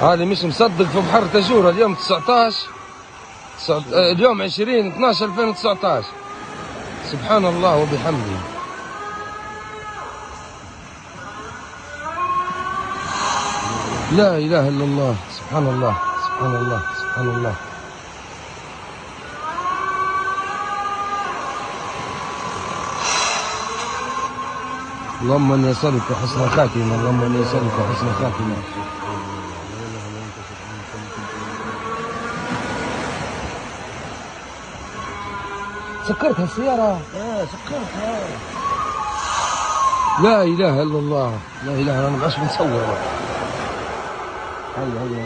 هذه مش مصدق في بحر تاجورة. اليوم 19 اليوم 20/12/2019. سبحان الله وبحمده. لا إله إلا الله. سبحان الله سبحان الله سبحان الله. اللهم اني اسالك حسن الخاتمه. اللهم اني اسالك حسن الخاتمه. سكرتها السيارة؟ سكرتها. لا اله الا الله. لا اله الا الله. ما بنصور. هيا